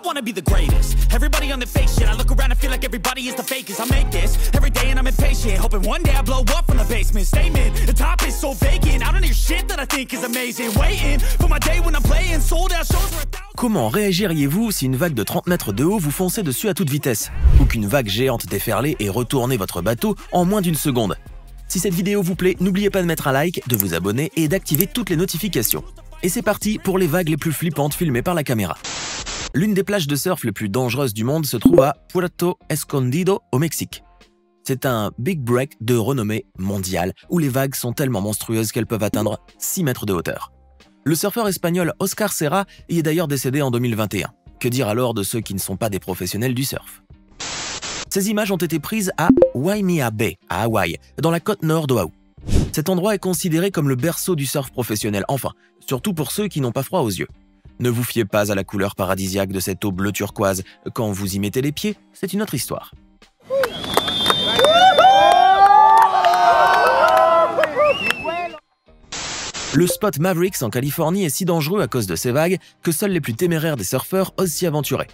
wanna be the greatest. Everybody on the fake shit. I look around and feel like everybody is the fakest. I make this every day and I'm impatient, hoping one day I blow up from the basement. Statement, the top is so vacant. I don't hear shit that I think is amazing. Waiting for my day when I'm playing sold out shows for 1,000. Comment réagiriez-vous si une vague de 30 mètres de haut vous fonçait dessus à toute vitesse? Ou qu'une vague géante déferlait et retournait votre bateau en moins d'une seconde? Si cette vidéo vous plaît, n'oubliez pas de mettre un like, de vous abonner et d'activer toutes les notifications. Et c'est parti pour les vagues les plus flippantes filmées par la caméra. L'une des plages de surf les plus dangereuses du monde se trouve à Puerto Escondido au Mexique. C'est un big break de renommée mondiale où les vagues sont tellement monstrueuses qu'elles peuvent atteindre 6 mètres de hauteur. Le surfeur espagnol Oscar Serra y est d'ailleurs décédé en 2021. Que dire alors de ceux qui ne sont pas des professionnels du surf? Ces images ont été prises à Waimea Bay, à Hawaï, dans la côte nord d'Oahu. Cet endroit est considéré comme le berceau du surf professionnel, enfin, surtout pour ceux qui n'ont pas froid aux yeux. Ne vous fiez pas à la couleur paradisiaque de cette eau bleu turquoise. Quand vous y mettez les pieds, c'est une autre histoire. Le spot Mavericks en Californie est si dangereux à cause de ces vagues que seuls les plus téméraires des surfeurs osent s'y aventurer.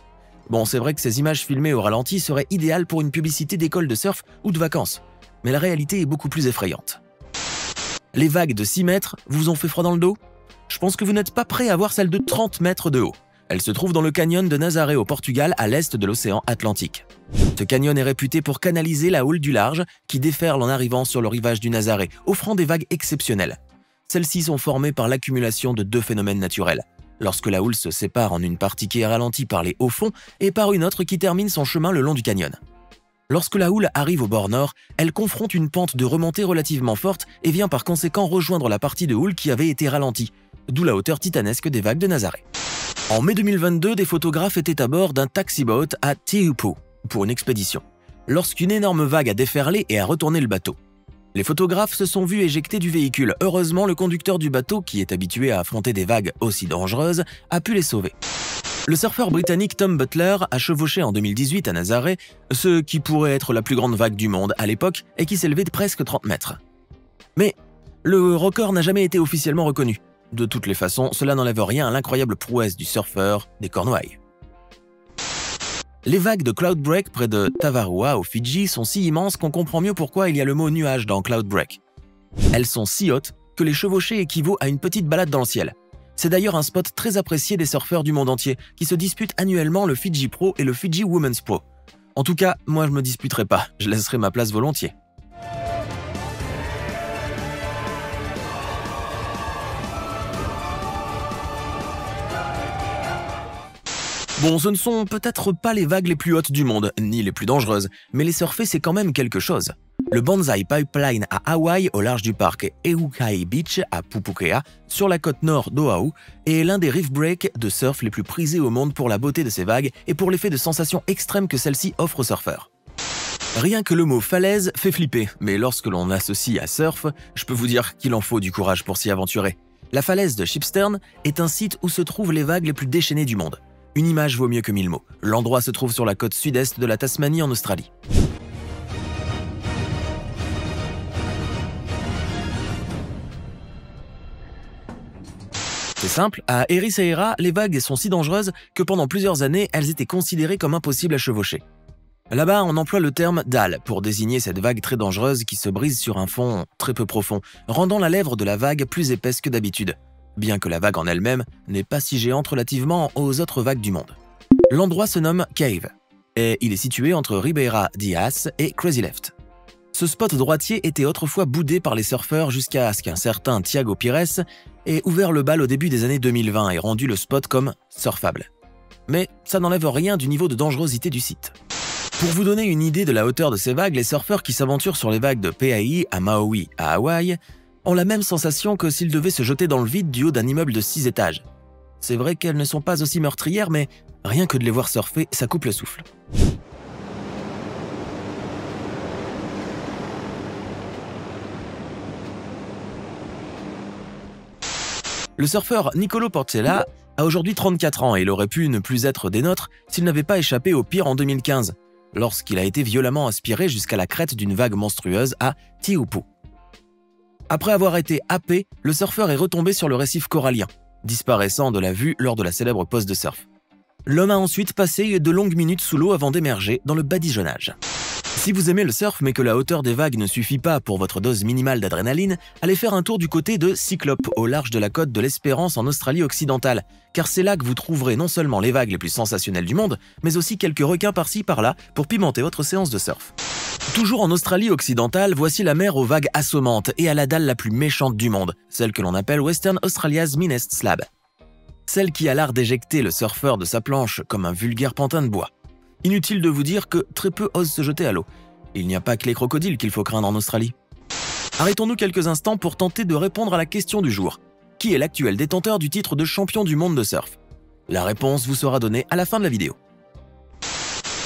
Bon, c'est vrai que ces images filmées au ralenti seraient idéales pour une publicité d'école de surf ou de vacances, mais la réalité est beaucoup plus effrayante. Les vagues de 6 mètres vous ont fait froid dans le dos? Je pense que vous n'êtes pas prêt à voir celle de 30 mètres de haut. Elle se trouve dans le canyon de Nazaré au Portugal, à l'est de l'océan Atlantique. Ce canyon est réputé pour canaliser la houle du large qui déferle en arrivant sur le rivage du Nazaré, offrant des vagues exceptionnelles. Celles-ci sont formées par l'accumulation de deux phénomènes naturels. Lorsque la houle se sépare en une partie qui est ralentie par les hauts fonds et par une autre qui termine son chemin le long du canyon. Lorsque la houle arrive au bord nord, elle confronte une pente de remontée relativement forte et vient par conséquent rejoindre la partie de houle qui avait été ralentie, d'où la hauteur titanesque des vagues de Nazaré. En mai 2022, des photographes étaient à bord d'un taxi-boat à Teahupo'o pour une expédition, lorsqu'une énorme vague a déferlé et a retourné le bateau. Les photographes se sont vus éjecter du véhicule. Heureusement, le conducteur du bateau, qui est habitué à affronter des vagues aussi dangereuses, a pu les sauver. Le surfeur britannique Tom Butler a chevauché en 2018 à Nazaré ce qui pourrait être la plus grande vague du monde à l'époque et qui s'élevait de presque 30 mètres. Mais le record n'a jamais été officiellement reconnu. De toutes les façons, cela n'enlève rien à l'incroyable prouesse du surfeur des Cornouailles. Les vagues de Cloud Break près de Tavarua aux Fidji sont si immenses qu'on comprend mieux pourquoi il y a le mot nuage dans Cloud Break. Elles sont si hautes que les chevaucher équivaut à une petite balade dans le ciel. C'est d'ailleurs un spot très apprécié des surfeurs du monde entier qui se disputent annuellement le Fidji Pro et le Fidji Women's Pro. En tout cas, moi je me disputerai pas, je laisserai ma place volontiers. Bon, ce ne sont peut-être pas les vagues les plus hautes du monde, ni les plus dangereuses, mais les surfer c'est quand même quelque chose. Le Banzai Pipeline à Hawaï, au large du parc Ehukai Beach à Pupukea, sur la côte nord d'Oahu, est l'un des reef breaks de surf les plus prisés au monde pour la beauté de ses vagues et pour l'effet de sensation extrême que celle-ci offre aux surfeurs. Rien que le mot falaise fait flipper, mais lorsque l'on associe à surf, je peux vous dire qu'il en faut du courage pour s'y aventurer. La falaise de Shipstern est un site où se trouvent les vagues les plus déchaînées du monde. Une image vaut mieux que 1000 mots. L'endroit se trouve sur la côte sud-est de la Tasmanie en Australie. C'est simple, à Ericeira, les vagues sont si dangereuses que pendant plusieurs années, elles étaient considérées comme impossibles à chevaucher. Là-bas, on emploie le terme dalle pour désigner cette vague très dangereuse qui se brise sur un fond très peu profond, rendant la lèvre de la vague plus épaisse que d'habitude, bien que la vague en elle-même n'est pas si géante relativement aux autres vagues du monde. L'endroit se nomme Cave, et il est situé entre Ribeira Diaz et Crazy Left. Ce spot droitier était autrefois boudé par les surfeurs jusqu'à ce qu'un certain Thiago Pires ait ouvert le bal au début des années 2020 et rendu le spot comme surfable. Mais ça n'enlève rien du niveau de dangerosité du site. Pour vous donner une idée de la hauteur de ces vagues, les surfeurs qui s'aventurent sur les vagues de Pe'ai à Maui à Hawaï ont la même sensation que s'ils devaient se jeter dans le vide du haut d'un immeuble de 6 étages. C'est vrai qu'elles ne sont pas aussi meurtrières, mais rien que de les voir surfer, ça coupe le souffle. Le surfeur Nicolo Porcella a aujourd'hui 34 ans et il aurait pu ne plus être des nôtres s'il n'avait pas échappé au pire en 2015, lorsqu'il a été violemment aspiré jusqu'à la crête d'une vague monstrueuse à Teahupo'o. Après avoir été happé, le surfeur est retombé sur le récif corallien, disparaissant de la vue lors de la célèbre pause de surf. L'homme a ensuite passé de longues minutes sous l'eau avant d'émerger dans le badigeonnage. Si vous aimez le surf mais que la hauteur des vagues ne suffit pas pour votre dose minimale d'adrénaline, allez faire un tour du côté de Cyclope, au large de la côte de l'Espérance en Australie occidentale, car c'est là que vous trouverez non seulement les vagues les plus sensationnelles du monde, mais aussi quelques requins par-ci par-là pour pimenter votre séance de surf. Toujours en Australie occidentale, voici la mer aux vagues assommantes et à la dalle la plus méchante du monde, celle que l'on appelle Western Australia's Meanest Slab. Celle qui a l'art d'éjecter le surfeur de sa planche comme un vulgaire pantin de bois. Inutile de vous dire que très peu osent se jeter à l'eau. Il n'y a pas que les crocodiles qu'il faut craindre en Australie. Arrêtons-nous quelques instants pour tenter de répondre à la question du jour. Qui est l'actuel détenteur du titre de champion du monde de surf? La réponse vous sera donnée à la fin de la vidéo.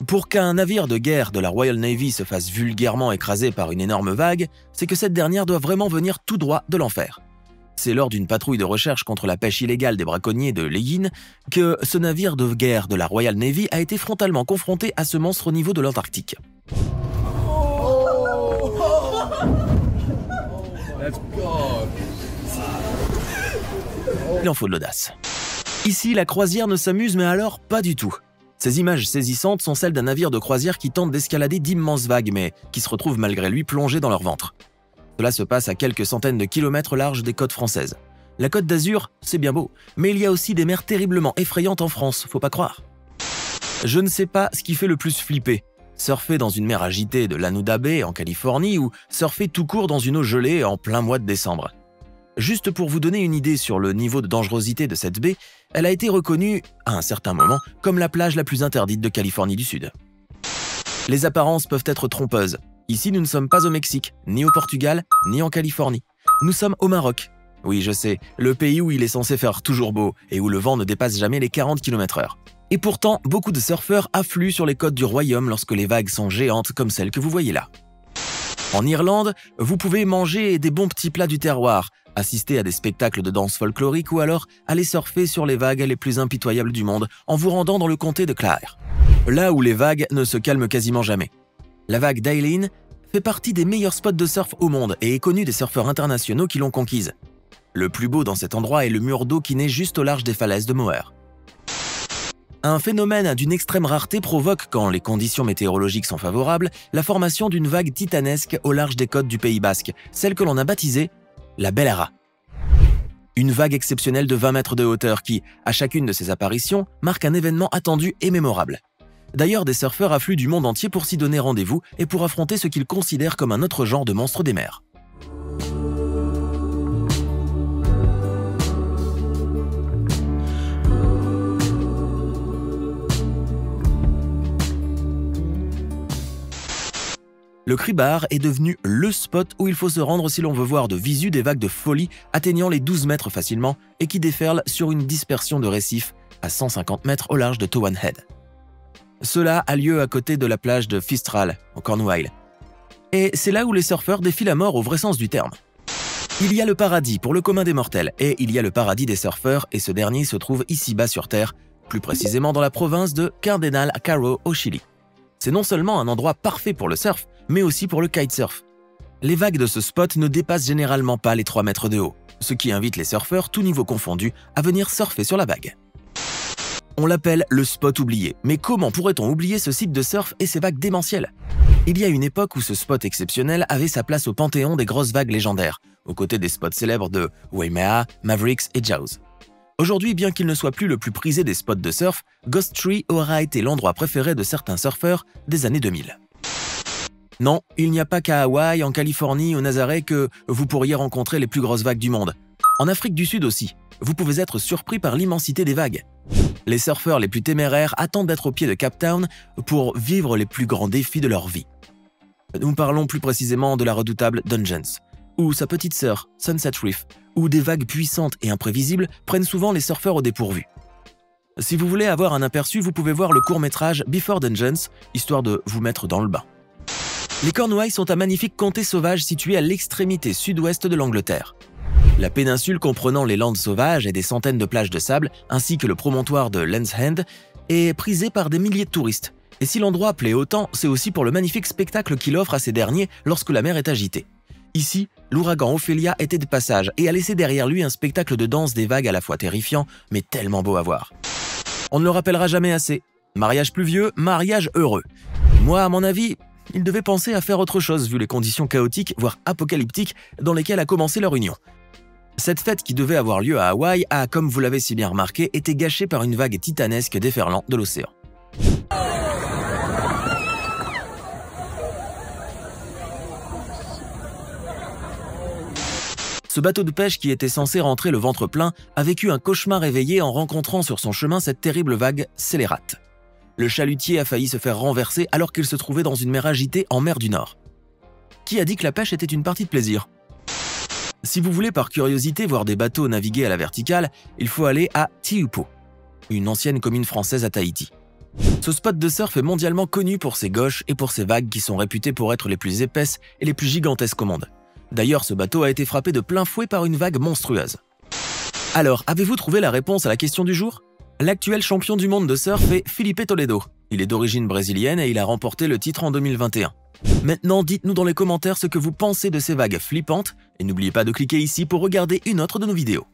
Pour qu'un navire de guerre de la Royal Navy se fasse vulgairement écraser par une énorme vague, c'est que cette dernière doit vraiment venir tout droit de l'enfer. C'est lors d'une patrouille de recherche contre la pêche illégale des braconniers de Leyin que ce navire de guerre de la Royal Navy a été frontalement confronté à ce monstre au niveau de l'Antarctique. Il en faut de l'audace. Ici, la croisière ne s'amuse, mais alors pas du tout. Ces images saisissantes sont celles d'un navire de croisière qui tente d'escalader d'immenses vagues, mais qui se retrouvent malgré lui plongés dans leur ventre. Cela se passe à quelques centaines de kilomètres au large des côtes françaises. La Côte d'Azur, c'est bien beau, mais il y a aussi des mers terriblement effrayantes en France, faut pas croire. Je ne sais pas ce qui fait le plus flipper. Surfer dans une mer agitée de l'Anuda Bay en Californie ou surfer tout court dans une eau gelée en plein mois de décembre. Juste pour vous donner une idée sur le niveau de dangerosité de cette baie, elle a été reconnue, à un certain moment, comme la plage la plus interdite de Californie du Sud. Les apparences peuvent être trompeuses. Ici, nous ne sommes pas au Mexique, ni au Portugal, ni en Californie. Nous sommes au Maroc. Oui, je sais, le pays où il est censé faire toujours beau et où le vent ne dépasse jamais les 40 km/h. Et pourtant, beaucoup de surfeurs affluent sur les côtes du royaume lorsque les vagues sont géantes comme celles que vous voyez là. En Irlande, vous pouvez manger des bons petits plats du terroir, assister à des spectacles de danse folklorique ou alors aller surfer sur les vagues les plus impitoyables du monde en vous rendant dans le comté de Clare. Là où les vagues ne se calment quasiment jamais. La vague d'Eileen fait partie des meilleurs spots de surf au monde et est connue des surfeurs internationaux qui l'ont conquise. Le plus beau dans cet endroit est le mur d'eau qui naît juste au large des falaises de Moher. Un phénomène d'une extrême rareté provoque, quand les conditions météorologiques sont favorables, la formation d'une vague titanesque au large des côtes du Pays Basque, celle que l'on a baptisée la Bellara. Une vague exceptionnelle de 20 mètres de hauteur qui, à chacune de ses apparitions, marque un événement attendu et mémorable. D'ailleurs, des surfeurs affluent du monde entier pour s'y donner rendez-vous et pour affronter ce qu'ils considèrent comme un autre genre de monstre des mers. Le Cribar est devenu le spot où il faut se rendre si l'on veut voir de visu des vagues de folie atteignant les 12 mètres facilement et qui déferlent sur une dispersion de récifs à 150 mètres au large de Towan Head. Cela a lieu à côté de la plage de Fistral, en Cornwall. Et c'est là où les surfeurs défilent à mort au vrai sens du terme. Il y a le paradis pour le commun des mortels et il y a le paradis des surfeurs et ce dernier se trouve ici-bas sur Terre, plus précisément dans la province de Cardenal Caro au Chili. C'est non seulement un endroit parfait pour le surf, mais aussi pour le kitesurf. Les vagues de ce spot ne dépassent généralement pas les 3 mètres de haut, ce qui invite les surfeurs, tous niveaux confondus, à venir surfer sur la vague. On l'appelle le spot oublié, mais comment pourrait-on oublier ce site de surf et ses vagues démentielles? Il y a une époque où ce spot exceptionnel avait sa place au panthéon des grosses vagues légendaires, aux côtés des spots célèbres de Waimea, Mavericks et Jaws. Aujourd'hui, bien qu'il ne soit plus le plus prisé des spots de surf, Ghost Tree aura été l'endroit préféré de certains surfeurs des années 2000. Non, il n'y a pas qu'à Hawaï, en Californie, au Nazaré que vous pourriez rencontrer les plus grosses vagues du monde. En Afrique du Sud aussi, vous pouvez être surpris par l'immensité des vagues. Les surfeurs les plus téméraires attendent d'être au pied de Cape Town pour vivre les plus grands défis de leur vie. Nous parlons plus précisément de la redoutable Dungeons, ou sa petite sœur, Sunset Reef, où des vagues puissantes et imprévisibles prennent souvent les surfeurs au dépourvu. Si vous voulez avoir un aperçu, vous pouvez voir le court-métrage Before Dungeons, histoire de vous mettre dans le bain. Les Cornouailles sont un magnifique comté sauvage situé à l'extrémité sud-ouest de l'Angleterre. La péninsule comprenant les landes sauvages et des centaines de plages de sable, ainsi que le promontoire de Land's End, est prisée par des milliers de touristes. Et si l'endroit plaît autant, c'est aussi pour le magnifique spectacle qu'il offre à ces derniers lorsque la mer est agitée. Ici, l'ouragan Ophelia était de passage et a laissé derrière lui un spectacle de danse des vagues à la fois terrifiant, mais tellement beau à voir. On ne le rappellera jamais assez. Mariage pluvieux, mariage heureux. Moi, à mon avis, ils devaient penser à faire autre chose vu les conditions chaotiques, voire apocalyptiques, dans lesquelles a commencé leur union. Cette fête qui devait avoir lieu à Hawaï a, comme vous l'avez si bien remarqué, été gâchée par une vague titanesque déferlant de l'océan. Ce bateau de pêche qui était censé rentrer le ventre plein a vécu un cauchemar éveillé en rencontrant sur son chemin cette terrible vague scélérate. Le chalutier a failli se faire renverser alors qu'il se trouvait dans une mer agitée en mer du Nord. Qui a dit que la pêche était une partie de plaisir? Si vous voulez par curiosité voir des bateaux naviguer à la verticale, il faut aller à Tiupo, une ancienne commune française à Tahiti. Ce spot de surf est mondialement connu pour ses gauches et pour ses vagues qui sont réputées pour être les plus épaisses et les plus gigantesques au monde. D'ailleurs, ce bateau a été frappé de plein fouet par une vague monstrueuse. Alors, avez-vous trouvé la réponse à la question du jour? L'actuel champion du monde de surf est Felipe Toledo. Il est d'origine brésilienne et il a remporté le titre en 2021. Maintenant, dites-nous dans les commentaires ce que vous pensez de ces vagues flippantes et n'oubliez pas de cliquer ici pour regarder une autre de nos vidéos.